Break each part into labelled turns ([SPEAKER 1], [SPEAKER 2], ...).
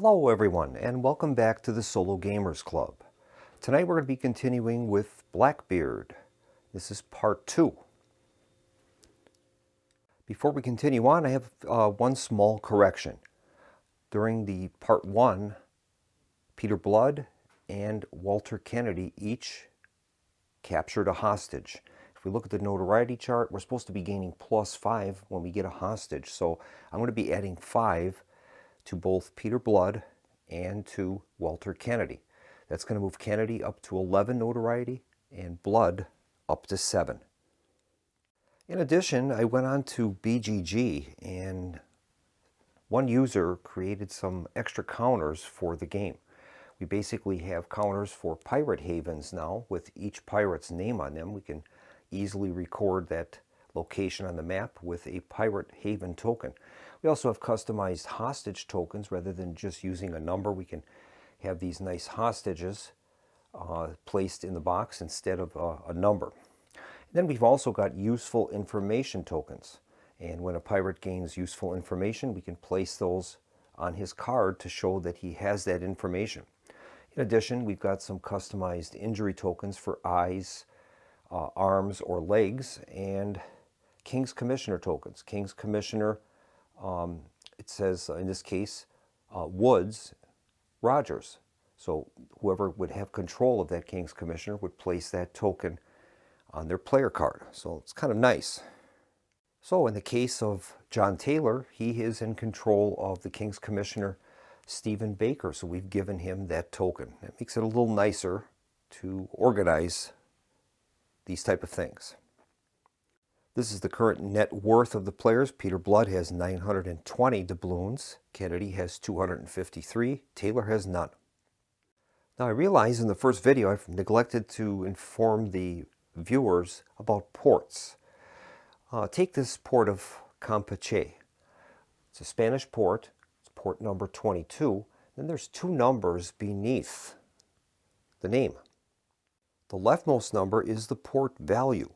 [SPEAKER 1] Hello everyone, and welcome back to the Solo Gamers Club. Tonight we're going to be continuing with Blackbeard. This is part 2. Before we continue on, I have one small correction. During the part 1, Peter Blood and Walter Kennedy each captured a hostage. If we look at the notoriety chart, we're supposed to be gaining +5 when we get a hostage. So I'm going to be adding 5 to both Peter Blood and to Walter Kennedy. That's going to move Kennedy up to 11 notoriety and Blood up to 7. In addition, I went on to BGG and one user created some extra counters for the game. We basically have counters for pirate havens now with each pirate's name on them. We can easily record that location on the map with a pirate haven token. We also have customized hostage tokens. Rather than just using a number, we can have these nice hostages placed in the box instead of a number. And then we've also got useful information tokens. And when a pirate gains useful information, we can place those on his card to show that he has that information. In addition, we've got some customized injury tokens for eyes, arms, or legs, and King's Commissioner tokens. King's Commissioner, it says in this case, Woods, Rogers. So whoever would have control of that King's Commissioner would place that token on their player card. So it's kind of nice. So in the case of John Taylor, he is in control of the King's Commissioner, Stephen Baker. So we've given him that token. It makes it a little nicer to organize these type of things. This is the current net worth of the players. Peter Blood has 920 doubloons. Kennedy has 253. Taylor has none. Now I realize in the first video I've neglected to inform the viewers about ports. Take this port of Campeche. It's a Spanish port. It's port number 22. Then there's 2 numbers beneath the name. The leftmost number is the port value.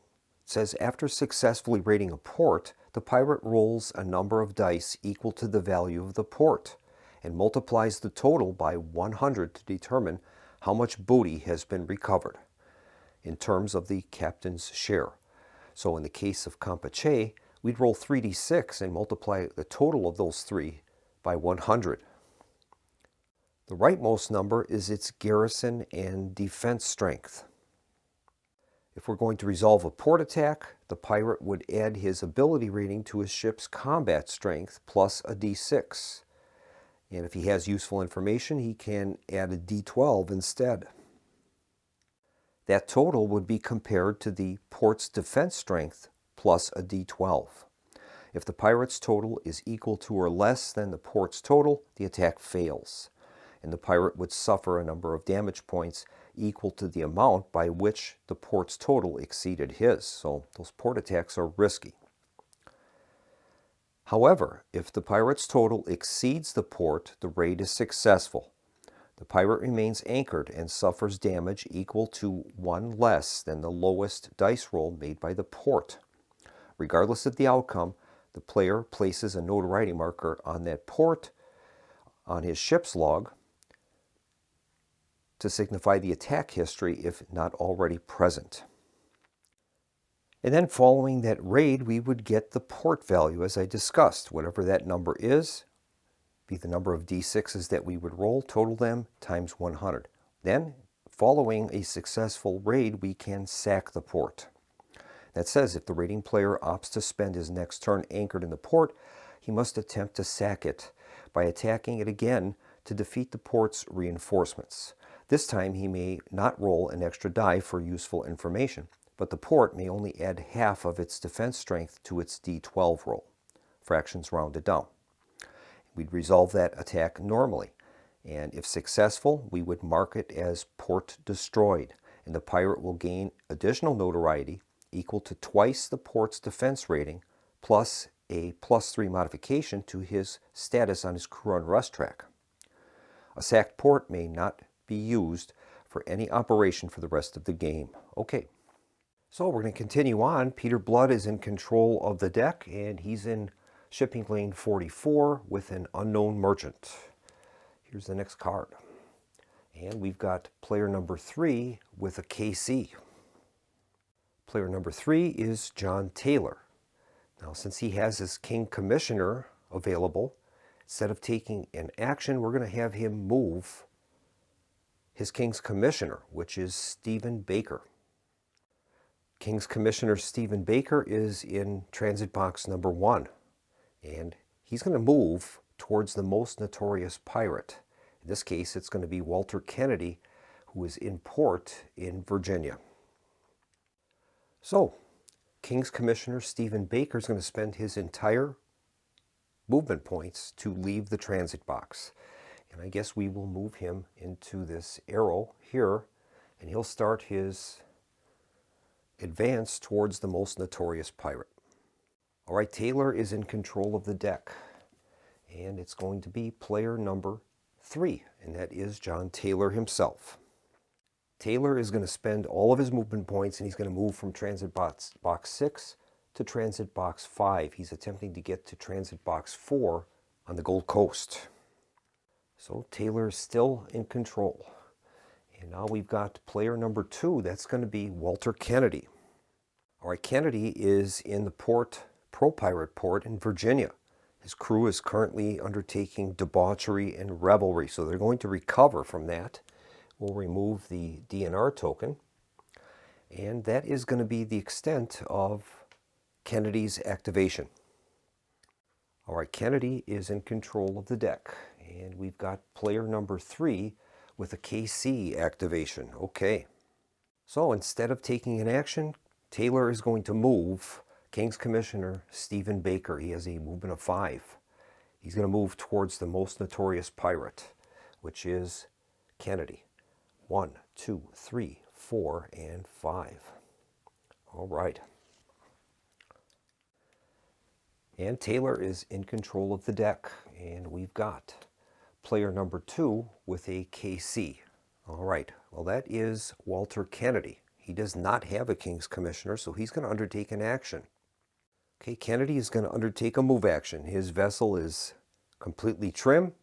[SPEAKER 1] It says after successfully raiding a port, the pirate rolls a number of dice equal to the value of the port and multiplies the total by 100 to determine how much booty has been recovered in terms of the captain's share. So in the case of Campeche, we'd roll 3d6 and multiply the total of those 3 by 100. The rightmost number is its garrison and defense strength. If we're going to resolve a port attack, the pirate would add his ability rating to his ship's combat strength plus a d6. And if he has useful information, he can add a d12 instead. That total would be compared to the port's defense strength plus a d12. If the pirate's total is equal to or less than the port's total, the attack fails, and the pirate would suffer a number of damage points equal to the amount by which the port's total exceeded his. So those port attacks are risky. However, if the pirate's total exceeds the port, the raid is successful. The pirate remains anchored and suffers damage equal to 1 less than the lowest dice roll made by the port. Regardless of the outcome, the player places a notoriety marker on that port on his ship's log to signify the attack history if not already present. And then following that raid, we would get the port value as I discussed. Whatever that number is, be the number of d6s that we would roll, total them, times 100. Then, following a successful raid, we can sack the port. That says if the raiding player opts to spend his next turn anchored in the port, he must attempt to sack it by attacking it again to defeat the port's reinforcements. This time he may not roll an extra die for useful information, but the port may only add half of its defense strength to its d12 roll, fractions rounded down. We'd resolve that attack normally, and if successful, we would mark it as port destroyed, and the pirate will gain additional notoriety equal to twice the port's defense rating plus a +3 modification to his status on his crew unrest track. A sacked port may not be used for any operation for the rest of the game. Okay, so we're going to continue on. Peter Blood is in control of the deck, and he's in shipping lane 44 with an unknown merchant. Here's the next card. And we've got player number 3 with a KC. Player number 3 is John Taylor. Now, since he has his King Commissioner available, instead of taking an action, we're going to have him move his King's Commissioner, which is Stephen Baker. King's Commissioner Stephen Baker is in transit box number 1, and he's going to move towards the most notorious pirate. In this case, it's going to be Walter Kennedy, who is in port in Virginia. So, King's Commissioner Stephen Baker is going to spend his entire movement points to leave the transit box. And I guess we will move him into this arrow here, and he'll start his advance towards the most notorious pirate. All right, Taylor is in control of the deck, and it's going to be player number 3, and that is John Taylor himself. Taylor is going to spend all of his movement points, and he's going to move from transit box 6 to transit box 5. He's attempting to get to transit box 4 on the Gold Coast. So Taylor is still in control. And now we've got player number 2. That's going to be Walter Kennedy. All right, Kennedy is in the port, pro-pirate port in Virginia. His crew is currently undertaking debauchery and revelry, so they're going to recover from that. We'll remove the DNR token, and that is going to be the extent of Kennedy's activation. All right, Kennedy is in control of the deck, and we've got player number 3 with a KC activation. Okay, so instead of taking an action, Taylor is going to move King's Commissioner Stephen Baker. He has a movement of 5. He's going to move towards the most notorious pirate, which is Kennedy. 1, 2, 3, 4, and 5. All right. And Taylor is in control of the deck, and we've got player number 2 with a KC. All right, well, that is Walter Kennedy. He does not have a King's Commissioner, so he's going to undertake an action. Okay, Kennedy is going to undertake a move action. His vessel is completely trim,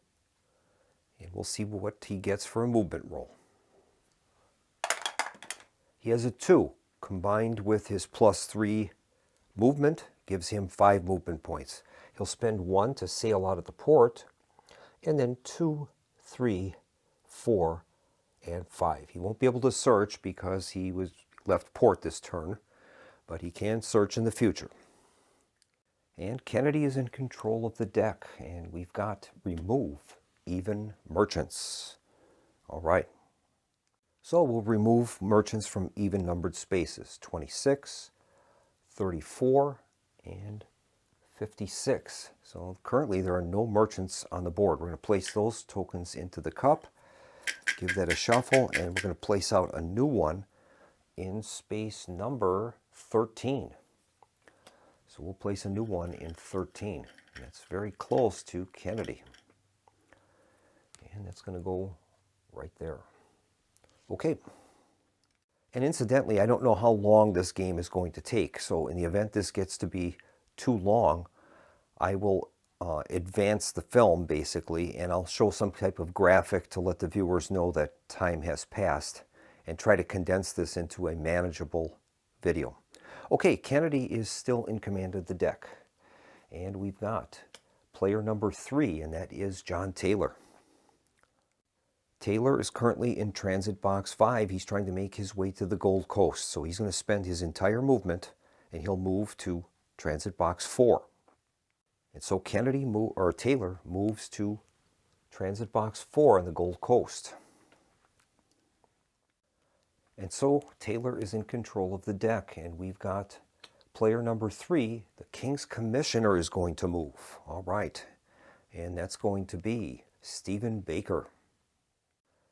[SPEAKER 1] and we'll see what he gets for a movement roll. He has a 2, combined with his +3 movement, gives him 5 movement points. He'll spend 1 to sail out of the port, and then 2, 3, 4, and 5. He won't be able to search because he was left port this turn, but he can search in the future. And Kennedy is in control of the deck, and we've got remove even merchants. All right. So we'll remove merchants from even numbered spaces, 26, 34, and 56. So currently there are no merchants on the board. We're going to place those tokens into the cup, give that a shuffle, and we're going to place out a new one in space number 13. So we'll place a new one in 13. And that's very close to Kennedy. And that's going to go right there. Okay. And incidentally, I don't know how long this game is going to take. So in the event this gets to be too long, I will advance the film basically, and I'll show some type of graphic to let the viewers know that time has passed and try to condense this into a manageable video. Okay, Kennedy is still in command of the deck. And we've got player number 3, and that is John Taylor. Taylor is currently in transit box 5. He's trying to make his way to the Gold Coast. So he's going to spend his entire movement, and he'll move to transit box 4. And so Taylor moves to transit box 4 on the Gold Coast. And so Taylor is in control of the deck, and we've got player number 3, the King's Commissioner, is going to move. All right, and that's going to be Stephen Baker.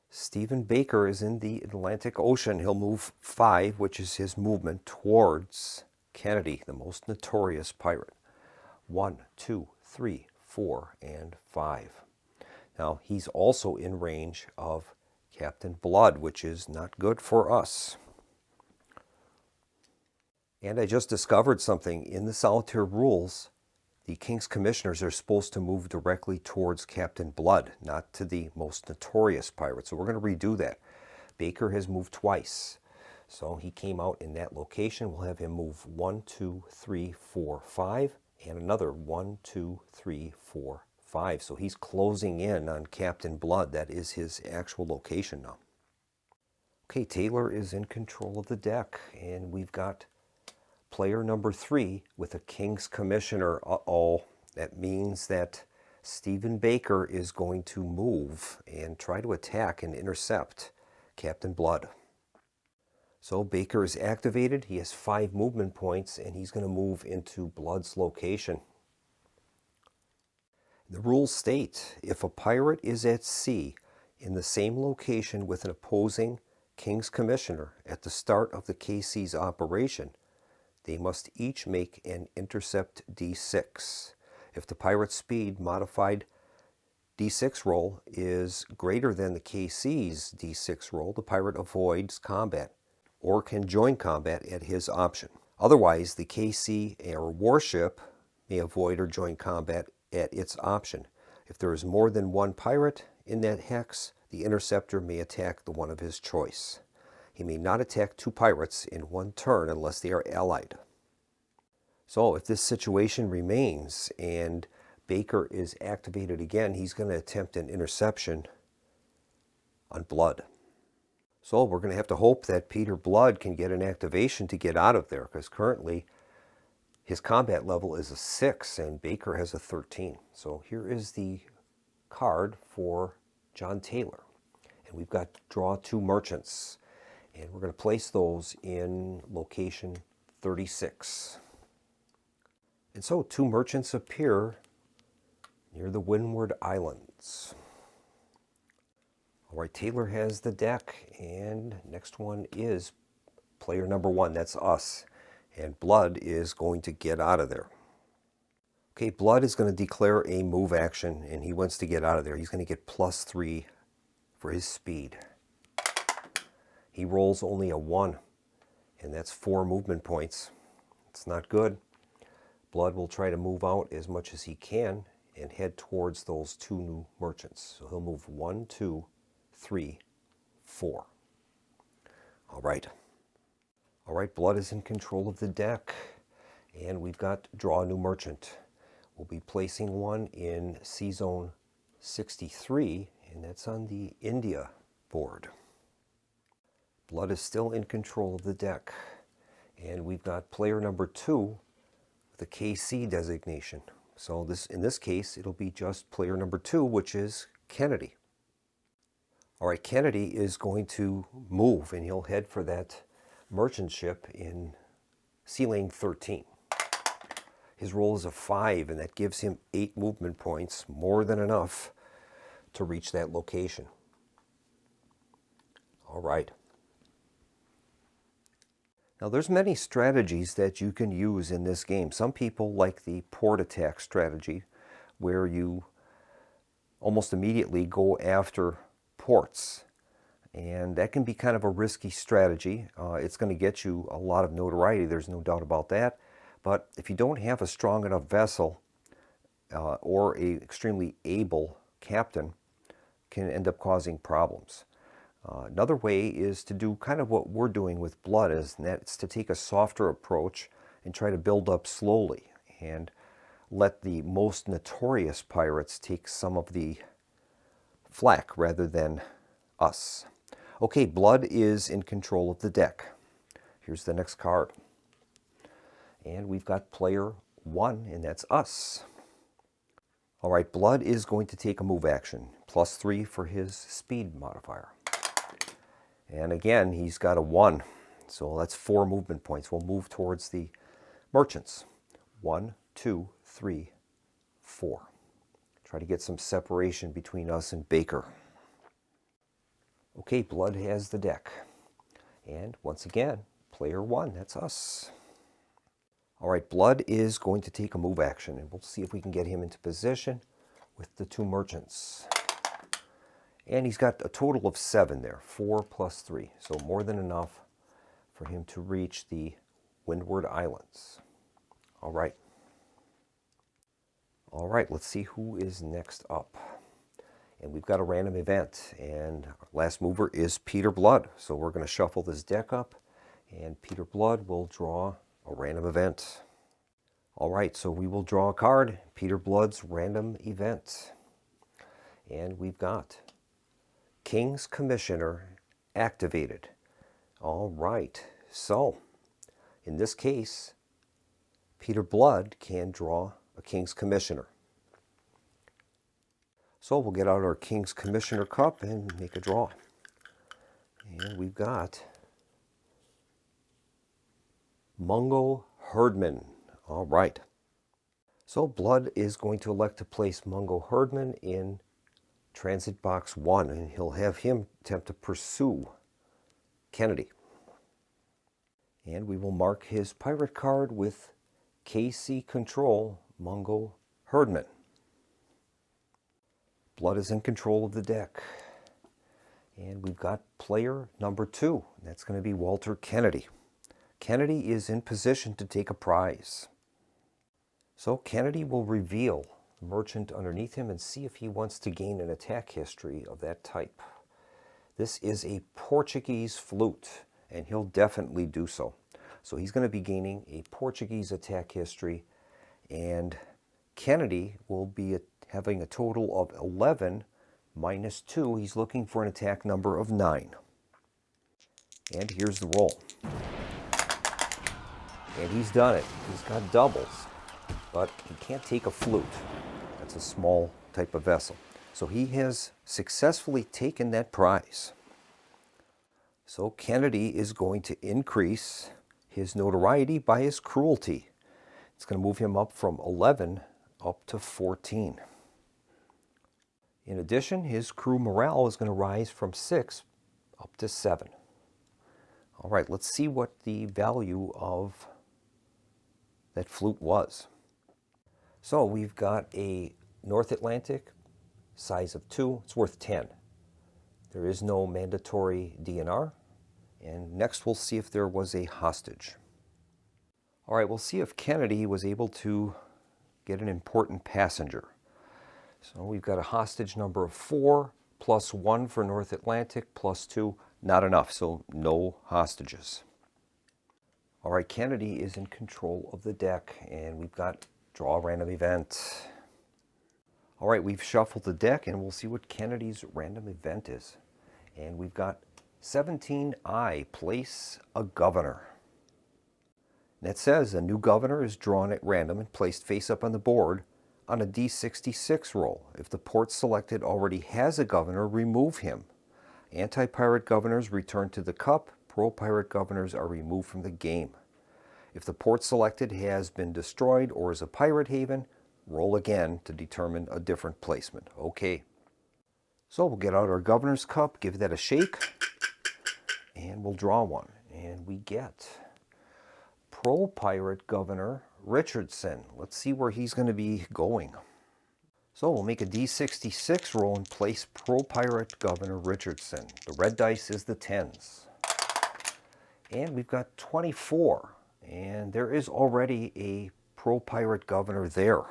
[SPEAKER 1] Stephen Baker is in the Atlantic Ocean. He'll move 5, which is his movement, towards Kennedy, the most notorious pirate. 1, 2, 3, 4, and 5. Now, he's also in range of Captain Blood, which is not good for us. And I just discovered something in the solitaire rules. the King's Commissioners are supposed to move directly towards Captain Blood, not to the most notorious pirate. So we're going to redo that. Baker has moved twice. So he came out in that location. We'll have him move 1, 2, 3, 4, 5, and another 1, 2, 3, 4, 5. So he's closing in on Captain Blood. That is his actual location now. Okay, Taylor is in control of the deck, and we've got player number 3 with a King's Commissioner. Uh-oh, that means that Stephen Baker is going to move and try to attack and intercept Captain Blood. So Baker is activated. He has 5 movement points, and he's going to move into Blood's location. The rules state, if a pirate is at sea in the same location with an opposing King's Commissioner at the start of the KC's operation, they must each make an intercept D6. If the pirate's speed modified D6 roll is greater than the KC's D6 roll, the pirate avoids combat or can join combat at his option. Otherwise, the KC or warship may avoid or join combat at its option. If there is more than one pirate in that hex, the interceptor may attack the one of his choice. He may not attack 2 pirates in one turn unless they are allied. So if this situation remains and Baker is activated again, he's going to attempt an interception on Blood. So we're going to have to hope that Peter Blood can get an activation to get out of there, because currently his combat level is a 6 and Baker has a 13. So here is the card for John Taylor. And we've got draw 2 merchants. And we're going to place those in location 36. And so 2 merchants appear near the Windward Islands. All right, Taylor has the deck, and next one is player number 1. That's us. And Blood is going to get out of there. Okay, Blood is going to declare a move action, and he wants to get out of there. He's going to get +3 for his speed. He rolls only a 1, and that's 4 movement points. It's not good. Blood will try to move out as much as he can and head towards those 2 new merchants. So he'll move 1, 2, 3, 4. All right. All right, Blood is in control of the deck, and we've got draw a new merchant. We'll be placing one in Sea Zone 63, and that's on the India board. Blood is still in control of the deck, and we've got player number 2 with a KC designation. So in this case, it'll be just player number 2, which is Kennedy. All right, Kennedy is going to move, and he'll head for that merchant ship in Sea Lane 13. His roll is a 5, and that gives him 8 movement points, more than enough to reach that location. All right. Now there's many strategies that you can use in this game. Some people like the port attack strategy, where you almost immediately go after ports. And that can be kind of a risky strategy. It's going to get you a lot of notoriety, there's no doubt about that. But if you don't have a strong enough vessel or an extremely able captain, can end up causing problems. Another way is to do kind of what we're doing with Blood, and that's to take a softer approach and try to build up slowly and let the most notorious pirates take some of the flak rather than us. Okay, Blood is in control of the deck. Here's the next card. And we've got player 1, and that's us. All right, Blood is going to take a move action, +3 for his speed modifier. And again, he's got a 1, so that's 4 movement points. We'll move towards the merchants. 1, 2, 3, 4. Try to get some separation between us and Baker. Okay, Blood has the deck. And once again, player 1, that's us. All right, Blood is going to take a move action, and we'll see if we can get him into position with the 2 merchants. And he's got a total of 7 there, 4 + 3, so more than enough for him to reach the Windward Islands. All right. All right, let's see who is next up. And we've got a random event, and our last mover is Peter Blood. So we're going to shuffle this deck up, and Peter Blood will draw a random event. All right, so we will draw a card, Peter Blood's random event. And we've got King's Commissioner activated. All right, so in this case, Peter Blood can draw a King's Commissioner. So we'll get out our King's Commissioner cup and make a draw. And we've got Mungo Herdman. All right. So Blood is going to elect to place Mungo Herdman in Transit Box 1, and he'll have him attempt to pursue Kennedy. And we will mark his pirate card with KC Control Mungo Herdman. Blood is in control of the deck. And we've got player number 2. That's going to be Walter Kennedy. Kennedy is in position to take a prize. So Kennedy will reveal the merchant underneath him and see if he wants to gain an attack history of that type. This is a Portuguese flute, and he'll definitely do so. So he's going to be gaining a Portuguese attack history, and Kennedy will be having a total of 11 minus 2. He's looking for an attack number of 9. And here's the roll. And he's done it. He's got doubles, but he can't take a flute. That's a small type of vessel. So he has successfully taken that prize. So Kennedy is going to increase his notoriety by his cruelty. It's going to move him up from 11 up to 14. In addition, his crew morale is going to rise from 6 up to 7. All right, let's see what the value of that flute was. So we've got a North Atlantic, size of 2. It's worth 10. There is no mandatory DNR. And next we'll see if there was a hostage. All right, we'll see if Kennedy was able to get an important passenger. So we've got a hostage number of 4, plus 1 for North Atlantic, plus 2. Not enough, so no hostages. All right, Kennedy is in control of the deck, and we've got draw a random event. All right, we've shuffled the deck, and we'll see what Kennedy's random event is. And we've got 17I, place a governor. And that says a new governor is drawn at random and placed face up on the board on a D66 roll. If the port selected already has a governor, remove him. Anti-pirate governors return to the cup. Pro-pirate governors are removed from the game. If the port selected has been destroyed or is a pirate haven, roll again to determine a different placement. Okay. So we'll get out our governor's cup, give that a shake, and we'll draw one. And we get Pro-pirate Governor Richardson. Let's see where he's going to be going. So we'll make a D66 roll and place Pro-pirate Governor Richardson. The red dice is the 10s. And we've got 24. And there is already a Pro-pirate Governor there.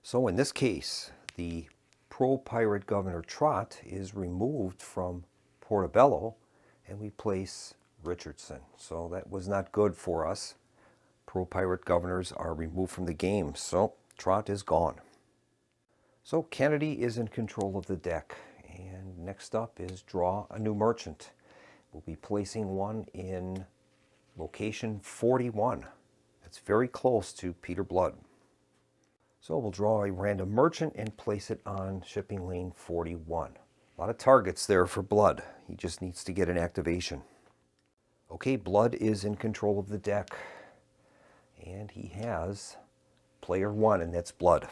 [SPEAKER 1] So in this case, the Pro-pirate Governor Trot is removed from Portobello, and we place Richardson. So that was not good for us. Pro-pirate governors are removed from the game, so Trot is gone. So Kennedy is in control of the deck, and next up is draw a new merchant. We'll be placing one in location 41. That's very close to Peter Blood. So we'll draw a random merchant and place it on shipping lane 41. A lot of targets there for Blood. He just needs to get an activation. Okay, Blood is in control of the deck. And he has player 1, and that's Blood.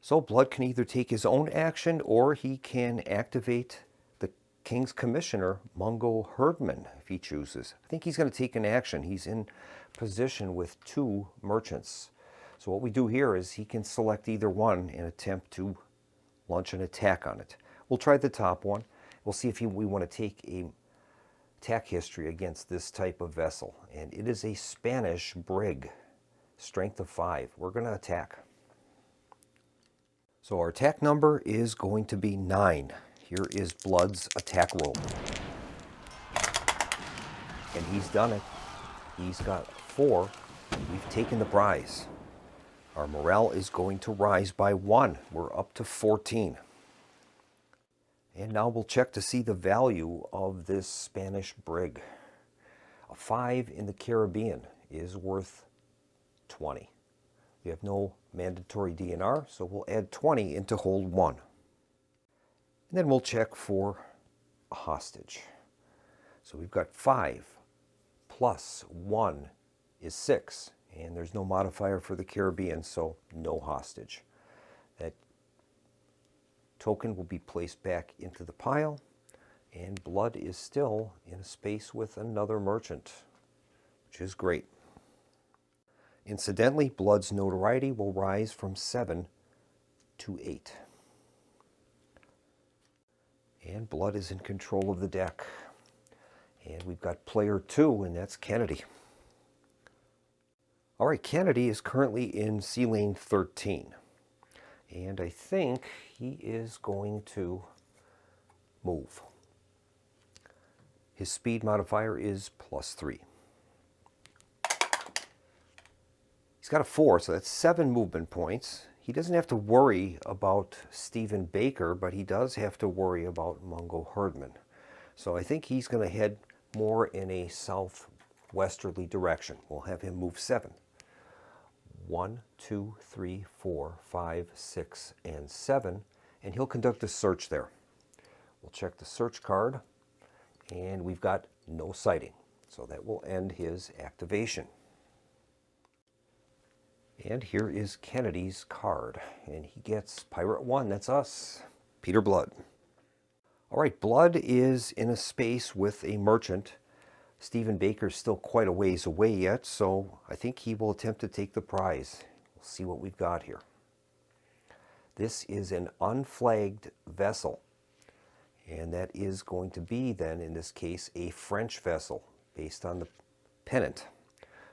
[SPEAKER 1] So Blood can either take his own action or he can activate the King's Commissioner, Mungo Herdman, if he chooses. I think he's going to take an action. He's in position with 2 merchants. So what we do here is he can select either one and attempt to launch an attack on it. We'll try the top one. We'll see if we want to take a attack history against this type of vessel. And it is a Spanish brig. strength of 5. We're going to attack. So our attack number is going to be 9. Here is Blood's attack roll. And he's done it. He's got 4. We've taken the prize. Our morale is going to rise by 1. We're up to 14. And now we'll check to see the value of this Spanish brig. A 5 in the Caribbean is worth 20. We have no mandatory DNR, so we'll add 20 into hold 1. And then we'll check for a hostage. So we've got 5 plus 1 is 6. And there's no modifier for the Caribbean, so no hostage. That token will be placed back into the pile, and Blood is still in a space with another merchant, which is great. Incidentally, Blood's notoriety will rise from 7 to 8. And Blood is in control of the deck. And we've got player 2, and that's Kennedy. All right, Kennedy is currently in sea lane 13. And I think he is going to move. His speed modifier is +3. He's got a 4, so that's 7 movement points. He doesn't have to worry about Stephen Baker, but he does have to worry about Mungo Herdman. So I think he's going to head more in a southwesterly direction. We'll have him move 7. 1, 2, 3, 4, 5, 6, and 7, and he'll conduct a search there. We'll check the search card, and we've got no sighting, so that will end his activation. And here is Kennedy's card, and he gets Pirate 1, that's us, Peter Blood. All right, Blood is in a space with a merchant. Stephen Baker's still quite a ways away yet, so I think he will attempt to take the prize. We'll see what we've got here. This is an unflagged vessel, and that is going to be then, in this case, a French vessel based on the pennant.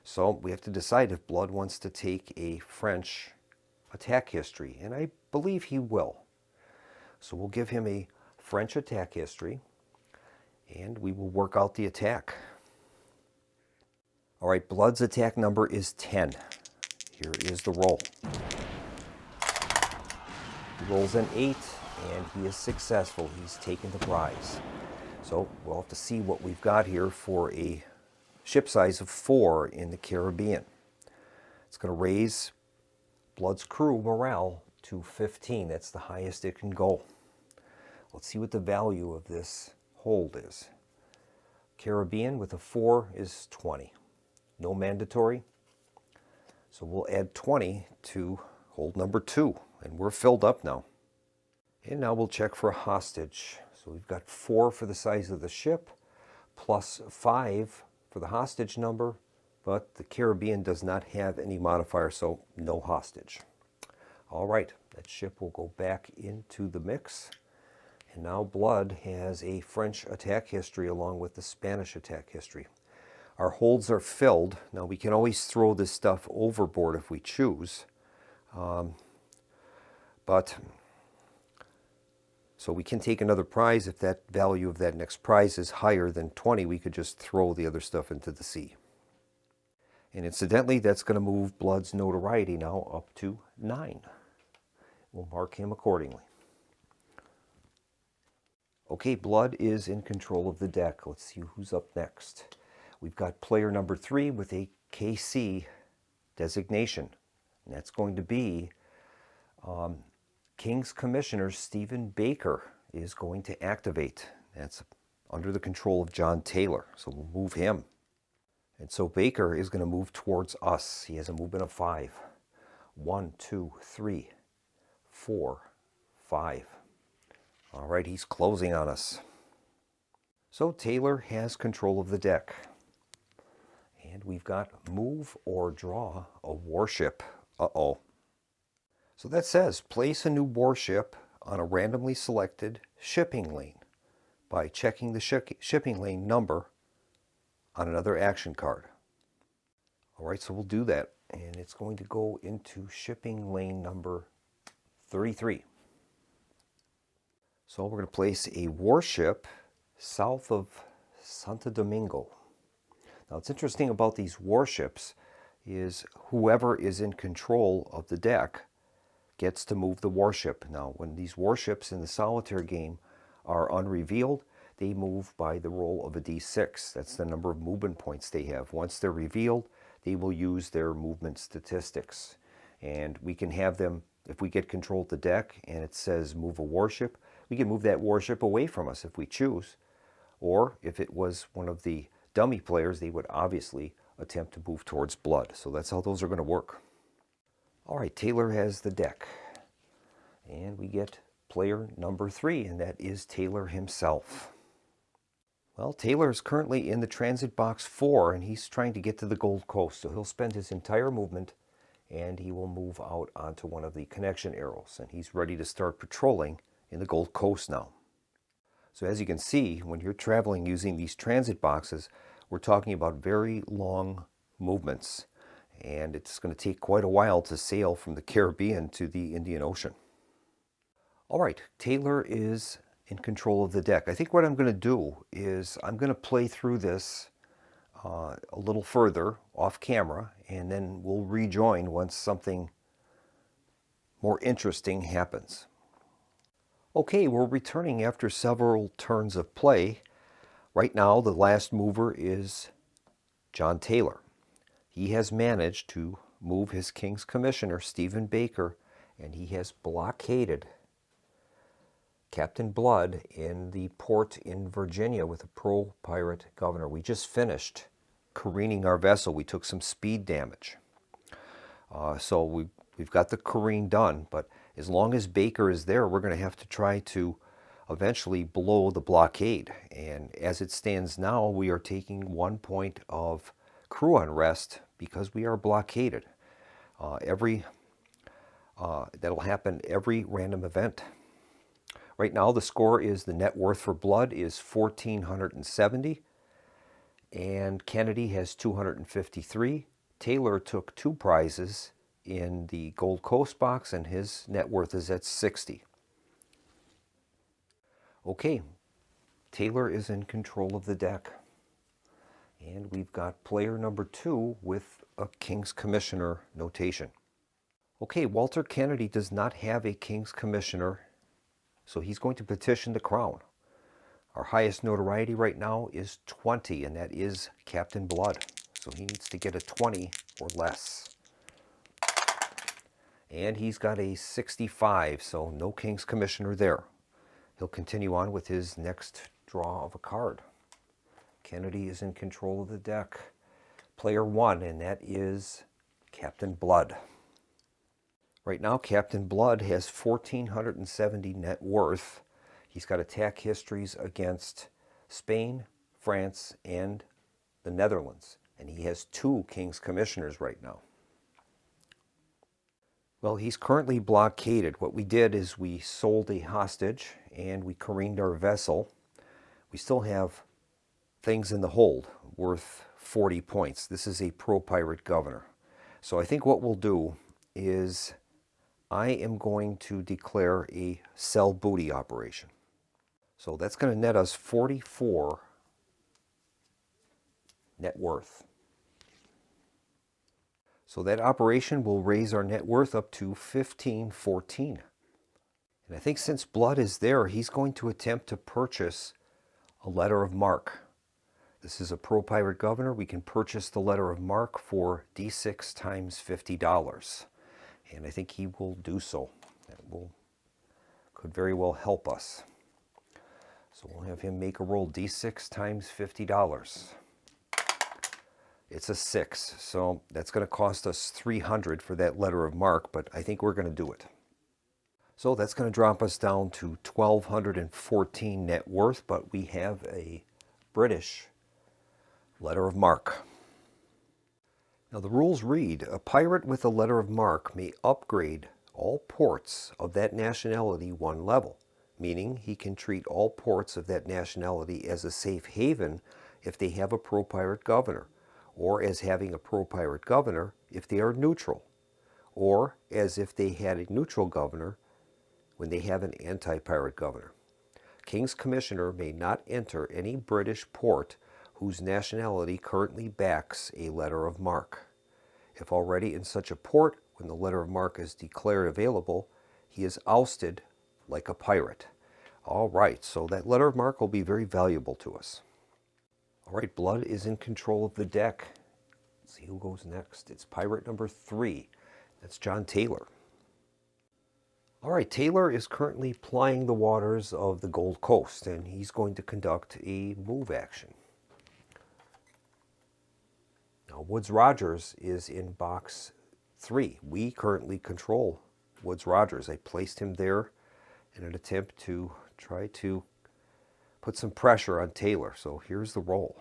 [SPEAKER 1] So we have to decide if Blood wants to take a French attack history, and I believe he will. So we'll give him a French attack history, and we will work out the attack. All right, Blood's attack number is 10. Here is the roll. He rolls an 8, and he is successful. He's taken the prize. So we'll have to see what we've got here for a ship size of 4 in the Caribbean. It's going to raise Blood's crew morale to 15. That's the highest it can go. Let's see what the value of this hold is. Caribbean with a 4 is 20. No mandatory. So we'll add 20 to hold number 2, and we're filled up now. And now we'll check for a hostage. So we've got 4 for the size of the ship, plus 5 for the hostage number, but the Caribbean does not have any modifier, so no hostage. All right, that ship will go back into the mix. And now Blood has a French attack history along with the Spanish attack history. Our holds are filled. Now we can always throw this stuff overboard if we choose. So we can take another prize if that value of that next prize is higher than 20. We could just throw the other stuff into the sea. And incidentally, that's going to move Blood's notoriety now up to 9. We'll mark him accordingly. Okay, Blood is in control of the deck. Let's see who's up next. We've got player number 3 with a KC designation. And that's going to be King's Commissioner Stephen Baker is going to activate. That's under the control of John Taylor, so we'll move him. And so Baker is going to move towards us. He has a movement of 5. 1, 2, 3, 4, 5. All right, he's closing on us. So Taylor has control of the deck. And we've got move or draw a warship. Uh-oh. So that says place a new warship on a randomly selected shipping lane by checking the shipping lane number on another action card. All right, so we'll do that. and it's going to go into shipping lane number 33. So we're going to place a warship south of Santo Domingo. Now, what's interesting about these warships is whoever is in control of the deck gets to move the warship. Now, when these warships in the solitaire game are unrevealed, they move by the roll of a d6. That's the number of movement points they have. Once they're revealed, they will use their movement statistics. And we can have them, if we get control of the deck and it says move a warship, we can move that warship away from us if we choose. Or if it was one of the dummy players, they would obviously attempt to move towards blood. So that's how those are going to work. All right, Taylor has the deck. And we get player number 3, and that is Taylor himself. Well, Taylor is currently in the transit box 4, and he's trying to get to the Gold Coast. So he'll spend his entire movement, and he will move out onto one of the connection arrows. And he's ready to start patrolling in the Gold Coast now. So as you can see, when you're traveling using these transit boxes, we're talking about very long movements. And it's going to take quite a while to sail from the Caribbean to the Indian Ocean. All right, Taylor is in control of the deck. I think what I'm going to do is I'm going to play through this a little further off camera, and then we'll rejoin once something more interesting happens. Okay, we're returning after several turns of play. Right now, the last mover is John Taylor. He has managed to move his King's Commissioner, Stephen Baker, and he has blockaded Captain Blood in the port in Virginia with a pro-pirate governor. We just finished careening our vessel. We took some speed damage. So we've got the careen done, but as long as Baker is there, we're going to have to try to eventually blow the blockade. And as it stands now, we are taking 1 point of crew unrest because we are blockaded. That'll happen every random event. Right now, the score is the net worth for Blood is 1,470, and Kennedy has 253. Taylor took 2 prizes in the Gold Coast box, and his net worth is at 60. Okay, Taylor is in control of the deck. And we've got player number 2 with a King's Commissioner notation. Okay, Walter Kennedy does not have a King's Commissioner, so he's going to petition the crown. Our highest notoriety right now is 20, and that is Captain Blood. So he needs to get a 20 or less. And he's got a 65, so no King's Commissioner there. He'll continue on with his next draw of a card. Kennedy is in control of the deck. Player 1, and that is Captain Blood. Right now, Captain Blood has 1,470 net worth. He's got attack histories against Spain, France, and the Netherlands. And he has 2 King's Commissioners right now. Well, he's currently blockaded. What we did is we sold a hostage and we careened our vessel. We still have things in the hold worth 40 points. This is a pro-pirate governor. So I think what we'll do is I am going to declare a sell booty operation. So that's going to net us 44 net worth. So that operation will raise our net worth up to 1514. And I think since Blood is there, he's going to attempt to purchase a letter of marque. This is a pro-pirate governor. We can purchase the letter of marque for D6 times $50. And I think he will do so. That could very well help us. So we'll have him make a roll D6 times $50. It's a 6, so that's going to cost us 300 for that letter of marque, but I think we're going to do it. So that's going to drop us down to 1,214 net worth, but we have a British letter of marque. Now the rules read, a pirate with a letter of marque may upgrade all ports of that nationality 1 level, meaning he can treat all ports of that nationality as a safe haven if they have a pro-pirate governor, or as having a pro-pirate governor if they are neutral, or as if they had a neutral governor when they have an anti-pirate governor. King's Commissioner may not enter any British port whose nationality currently backs a letter of marque. If already in such a port, when the letter of marque is declared available, he is ousted like a pirate. All right, so that letter of marque will be very valuable to us. All right, Blood is in control of the deck. Let's see who goes next. It's pirate number 3. That's John Taylor. All right, Taylor is currently plying the waters of the Gold Coast, and he's going to conduct a move action. Now, Woodes Rogers is in box 3. We currently control Woodes Rogers. I placed him there in an attempt to try to put some pressure on Taylor. So here's the roll.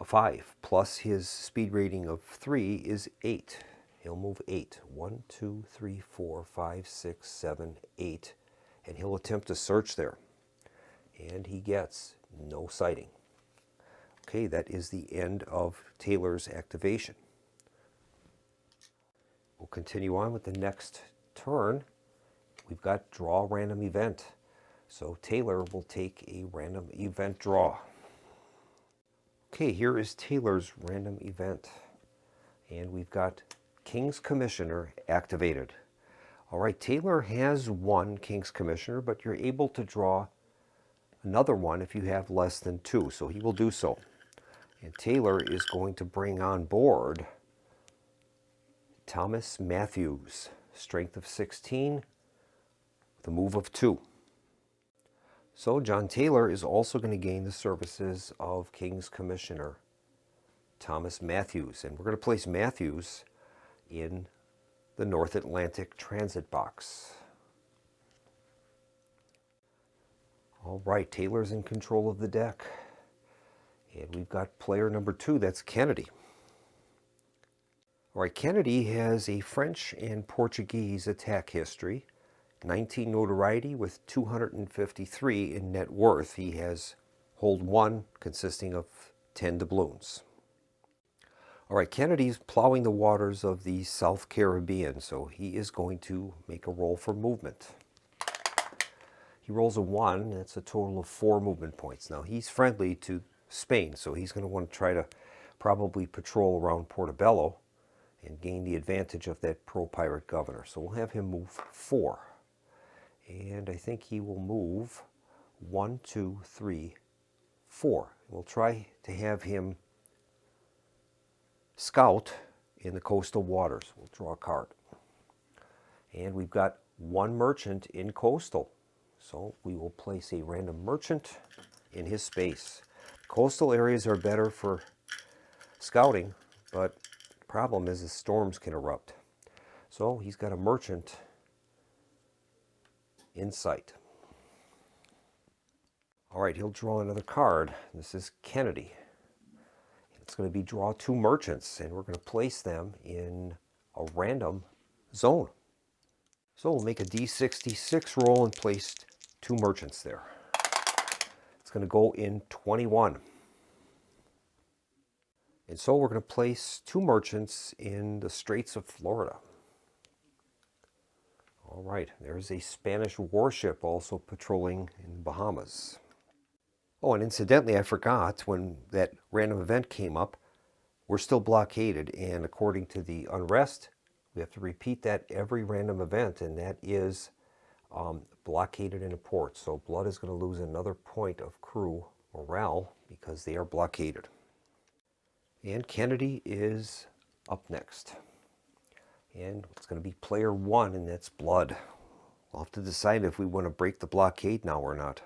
[SPEAKER 1] A 5 plus his speed rating of 3 is 8. He'll move 8. 1, 2, 3, 4, 5, 6, 7, 8. And he'll attempt to search there. And he gets no sighting. Okay, that is the end of Taylor's activation. We'll continue on with the next turn. We've got draw random event. So Taylor will take a random event draw. Okay, here is Taylor's random event. And we've got King's Commissioner activated. All right, Taylor has one King's Commissioner, but you're able to draw another one if you have less than 2. So he will do so. And Taylor is going to bring on board Thomas Matthews, strength of 16, with a move of 2. So John Taylor is also going to gain the services of King's Commissioner Thomas Matthews. And we're going to place Matthews in the North Atlantic transit box. All right, Taylor's in control of the deck. And we've got player number 2, that's Kennedy. All right, Kennedy has a French and Portuguese attack history, 19 notoriety with 253 in net worth. He has hold 1 consisting of 10 doubloons. All right, Kennedy's plowing the waters of the South Caribbean, so he is going to make a roll for movement. He rolls a 1, that's a total of 4 movement points. Now, he's friendly to Spain, so he's going to want to try to probably patrol around Portobello and gain the advantage of that pro-pirate governor. So we'll have him move 4. And I think he will move 1, 2, 3, 4. We'll try to have him scout in the coastal waters. We'll draw a card. And we've got 1 merchant in coastal. So we will place a random merchant in his space. Coastal areas are better for scouting, but the problem is the storms can erupt. So he's got a merchant in sight. All right, he'll draw another card. This is Kennedy. It's going to be draw 2 merchants, and we're going to place them in a random zone. So we'll make a D66 roll and place 2 merchants there. It's going to go in 21. And so we're going to place 2 merchants in the Straits of Florida. All right, there's a Spanish warship also patrolling in the Bahamas. Oh, and incidentally, I forgot, when that random event came up, we're still blockaded, and according to the unrest, we have to repeat that every random event, and that is blockaded in a port. So Blood is going to lose another point of crew morale because they are blockaded. And Kennedy is up next. And it's going to be player 1, and that's Blood. We'll have to decide if we want to break the blockade now or not.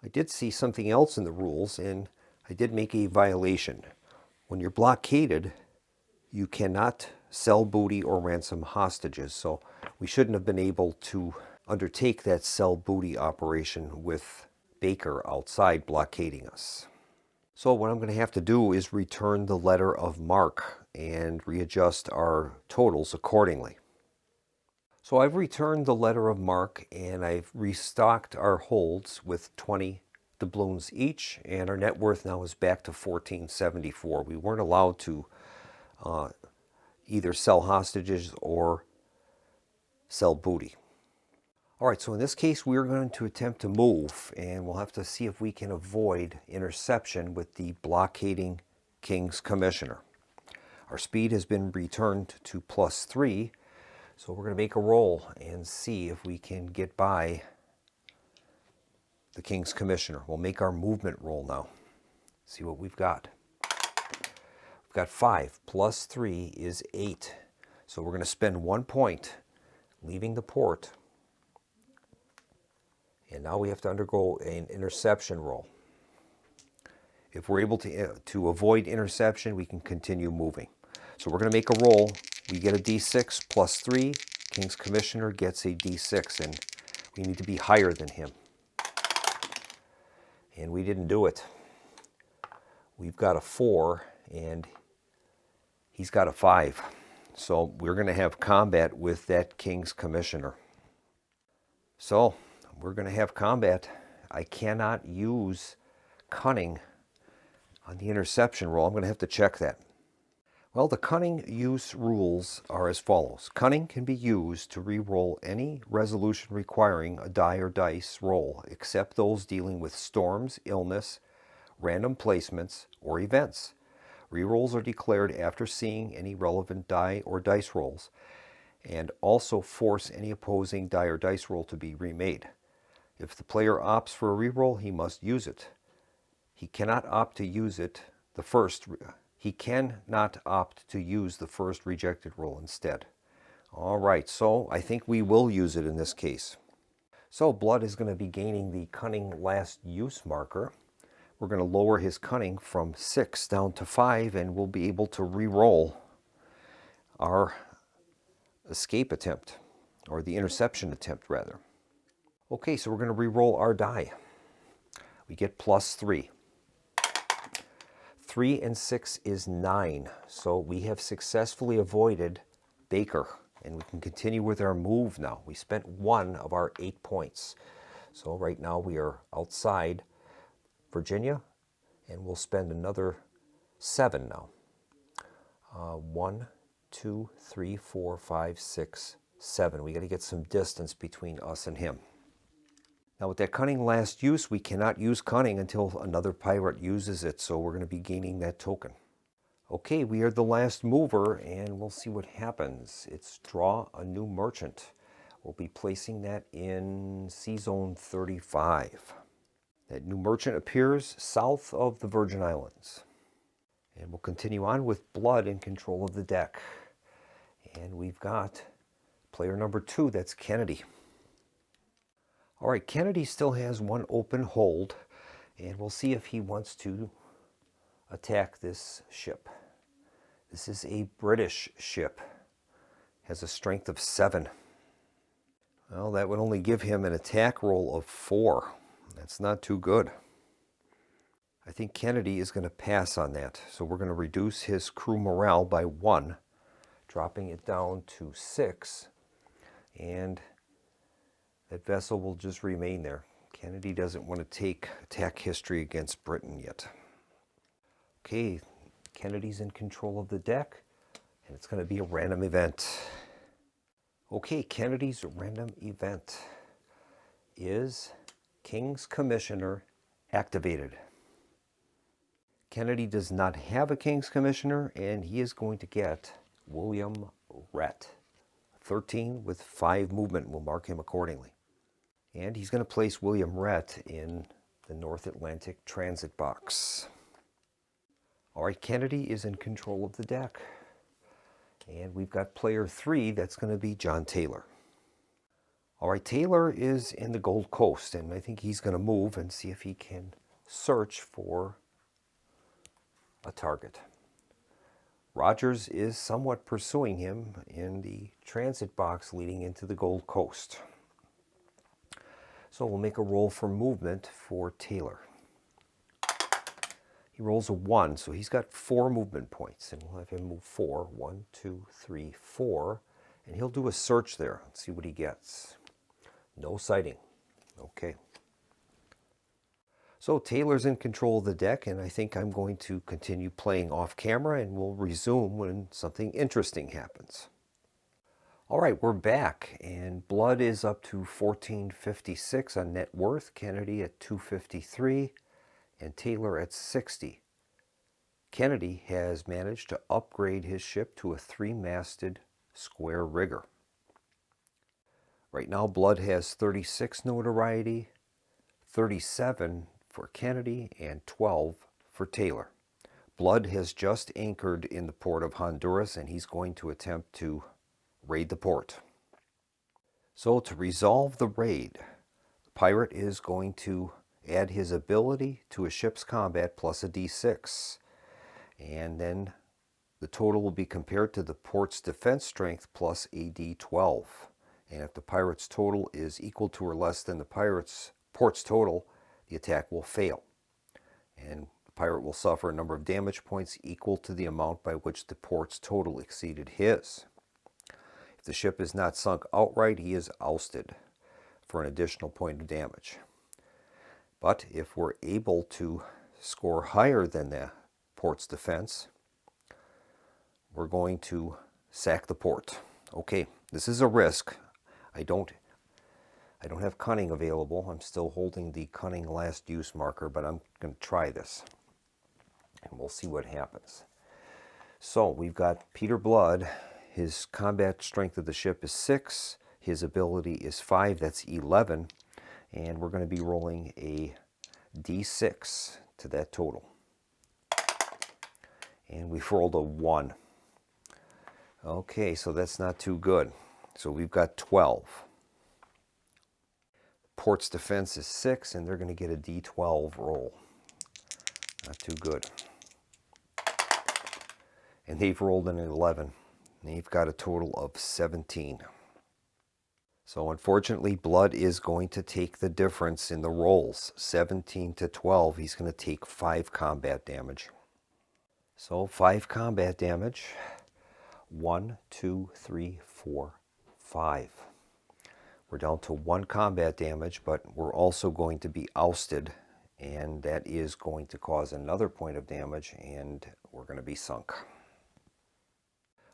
[SPEAKER 1] I did see something else in the rules, and I did make a violation. When you're blockaded, you cannot sell booty or ransom hostages. So we shouldn't have been able to undertake that sell booty operation with Baker outside blockading us. So what I'm going to have to do is return the letter of marque and readjust our totals accordingly. So I've returned the letter of marque, and I've restocked our holds with 20 doubloons each, and our net worth now is back to 1474. We weren't allowed to either sell hostages or sell booty. All right, so in this case, we're going to attempt to move, and we'll have to see if we can avoid interception with the blockading King's Commissioner. Our speed has been returned to +3, so we're going to make a roll and see if we can get by the King's Commissioner. We'll make our movement roll now. See what we've got. We've got 5 plus 3 is 8. So we're going to spend 1 point leaving the port. And now we have to undergo an interception roll. If we're able to avoid interception, we can continue moving. So we're going to make a roll. We get a D6 plus 3. King's Commissioner gets a D6, and we need to be higher than him. And we didn't do it. We've got a 4, and he's got a 5. So we're going to have combat with that King's Commissioner. So we're going to have combat. I cannot use cunning on the interception roll. I'm going to have to check that. Well, the cunning use rules are as follows. Cunning can be used to re-roll any resolution requiring a die or dice roll, except those dealing with storms, illness, random placements, or events. Re-rolls are declared after seeing any relevant die or dice rolls, and also force any opposing die or dice roll to be remade. If the player opts for a re-roll, he must use it. He cannot opt to use the first rejected roll instead. All right, so I think we will use it in this case. So Blood is going to be gaining the cunning last use marker. We're going to lower his cunning from 6 down to 5, and we'll be able to re-roll our escape attempt, or the interception attempt rather. Okay, so we're going to re-roll our die. We get +3. 3 and 6 is 9, so we have successfully avoided Baker, and we can continue with our move now. We spent 1 of our 8 points. So right now we are outside Virginia, and we'll spend another 7 now. 1, 2, 3, 4, 5, 6, 7. We got to get some distance between us and him. Now with that cunning last use, we cannot use cunning until another pirate uses it, so we're going to be gaining that token. Okay, we are the last mover, and we'll see what happens. It's draw a new merchant. We'll be placing that in Sea Zone 35. That new merchant appears south of the Virgin Islands. And we'll continue on with Blood in control of the deck. And we've got player number 2, that's Kennedy. All right, Kennedy still has 1 open hold, and we'll see if he wants to attack this ship. This is a British ship. Has a strength of 7. Well, that would only give him an attack roll of 4. That's not too good. I think Kennedy is going to pass on that, so we're going to reduce his crew morale by 1, dropping it down to 6, and that vessel will just remain there. Kennedy doesn't want to take attack history against Britain yet. Okay, Kennedy's in control of the deck, and it's going to be a random event. Okay, Kennedy's random event is King's Commissioner activated. Kennedy does not have a King's Commissioner, and he is going to get William Rhett. 13 with 5 movement. We'll mark him accordingly. And he's going to place William Rhett in the North Atlantic transit box. All right, Kennedy is in control of the deck. And we've got player 3, that's going to be John Taylor. All right, Taylor is in the Gold Coast, and I think he's going to move and see if he can search for a target. Rogers is somewhat pursuing him in the transit box leading into the Gold Coast. So we'll make a roll for movement for Taylor. He rolls a 1, so he's got 4 movement points, and we'll have him move 4. 1, 2, 3, 4, and he'll do a search there. Let's see what he gets. No sighting. Okay. So Taylor's in control of the deck, and I think I'm going to continue playing off camera, and we'll resume when something interesting happens. All right, we're back, and Blood is up to 1456 on net worth, Kennedy at 253, and Taylor at 60. Kennedy has managed to upgrade his ship to a 3-masted square rigger. Right now, Blood has 36 notoriety, 37 for Kennedy, and 12 for Taylor. Blood has just anchored in the port of Honduras, and he's going to attempt to raid the port. So to resolve the raid, the pirate is going to add his ability to a ship's combat plus a d6. And then the total will be compared to the port's defense strength plus a d12. And if the pirate's total is equal to or less than the port's total, the attack will fail. And the pirate will suffer a number of damage points equal to the amount by which the port's total exceeded his. If the ship is not sunk outright, he is ousted for an additional point of damage. But if we're able to score higher than the port's defense, we're going to sack the port. Okay, this is a risk. I don't have cunning available. I'm still holding the cunning last use marker, but I'm going to try this, and we'll see what happens. So we've got Peter Blood. His combat strength of the ship is 6. His ability is 5. That's 11. And we're going to be rolling a d6 to that total. And we've rolled a 1. Okay, so that's not too good. So we've got 12. Port's defense is 6, and they're going to get a d12 roll. Not too good. And they've rolled an 11. They've got a total of 17. So unfortunately, Blood is going to take the difference in the rolls. 17 to 12, he's going to take 5 combat damage. So 5 combat damage. 1, 2, 3, 4, 5. We're down to 1 combat damage, but we're also going to be ousted, and that is going to cause another point of damage, and we're going to be sunk.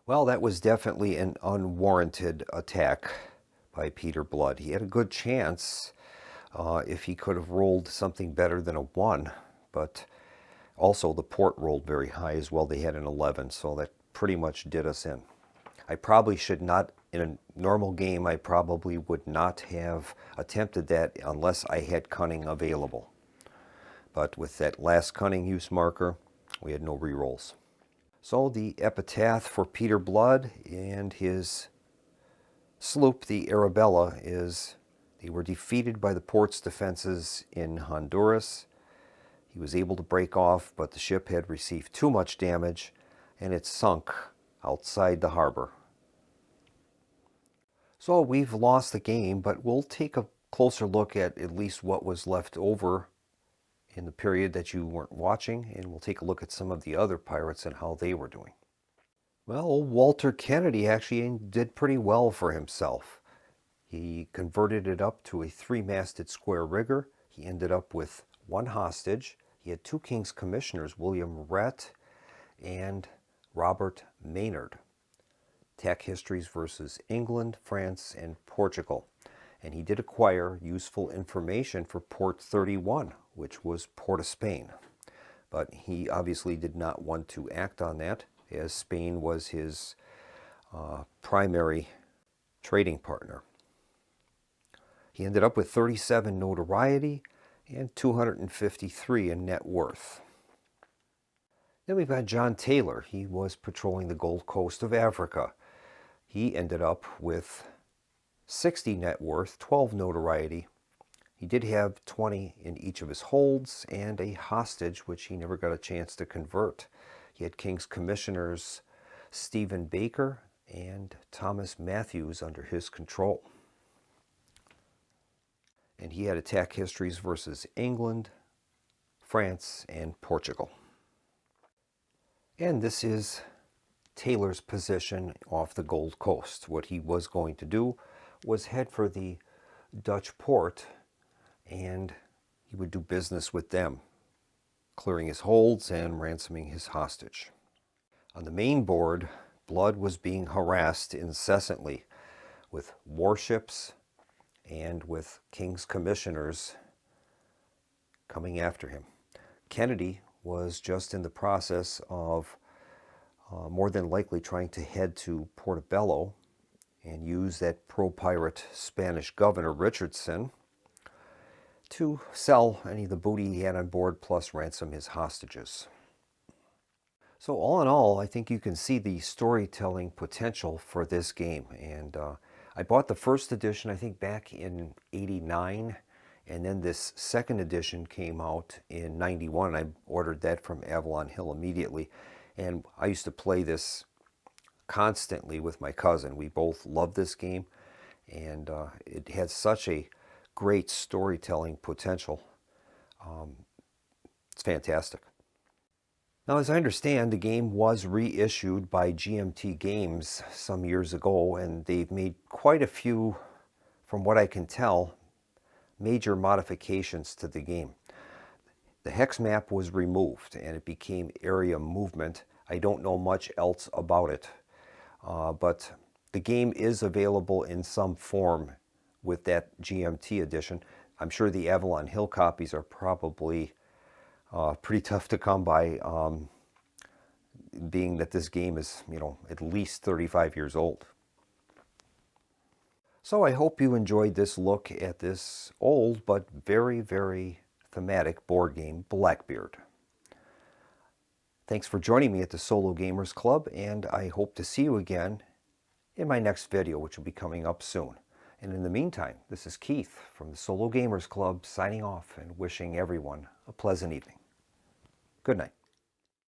[SPEAKER 1] Well, that was definitely an unwarranted attack by Peter Blood. He had a good chance if he could have rolled something better than a 1, but also the port rolled very high as well. They had an 11, so that pretty much did us in. I probably should not, in a normal game, I probably would not have attempted that unless I had cunning available. But with that last cunning use marker, we had no rerolls. So the epitaph for Peter Blood and his sloop, the Arabella, is they were defeated by the port's defenses in Honduras. He was able to break off, but the ship had received too much damage, and it sunk outside the harbor. So we've lost the game, but we'll take a closer look at least what was left over in the period that you weren't watching, and we'll take a look at some of the other pirates and how they were doing. Well, Walter Kennedy actually did pretty well for himself. He converted it up to a 3-masted square rigger. He ended up with 1 hostage. He had 2 King's Commissioners, William Rhett and Robert Maynard. Attack histories versus England, France, and Portugal. And he did acquire useful information for Port 31, which was Port of Spain. But he obviously did not want to act on that, as Spain was his primary trading partner. He ended up with 37 notoriety and 253 in net worth. Then we've got John Taylor. He was patrolling the Gold Coast of Africa. He ended up with 60 net worth, 12 notoriety. He did have 20 in each of his holds and a hostage, which he never got a chance to convert. He had King's Commissioners Stephen Baker and Thomas Matthews under his control. And he had attack histories versus England, France, and Portugal. And this is Taylor's position off the Gold Coast. What he was going to do was head for the Dutch port, and he would do business with them, clearing his holds and ransoming his hostage. On the main board, Blood was being harassed incessantly with warships and with King's commissioners coming after him. Kennedy was just in the process of more than likely trying to head to Portobello and use that pro-pirate Spanish governor Richardson to sell any of the booty he had on board, plus ransom his hostages. So all in all, I think you can see the storytelling potential for this game. And I bought the first edition, I think, back in '89. And then this second edition came out in '91. I ordered that from Avalon-Hill immediately. And I used to play this constantly with my cousin. We both loved this game. And it had such a great storytelling potential. It's fantastic. Now, as I understand, the game was reissued by GMT Games some years ago, and they've made quite a few, from what I can tell, major modifications to the game. The hex map was removed and it became area movement. I don't know much else about it, but the game is available in some form with that GMT edition. I'm sure the Avalon-Hill copies are probably pretty tough to come by, being that this game is, at least 35 years old. So I hope you enjoyed this look at this old but very, very thematic board game, Blackbeard. Thanks for joining me at the Solo Gamers Club, and I hope to see you again in my next video, which will be coming up soon. And in the meantime, this is Keith from the Solo Gamers Club signing off and wishing everyone a pleasant evening. Good night.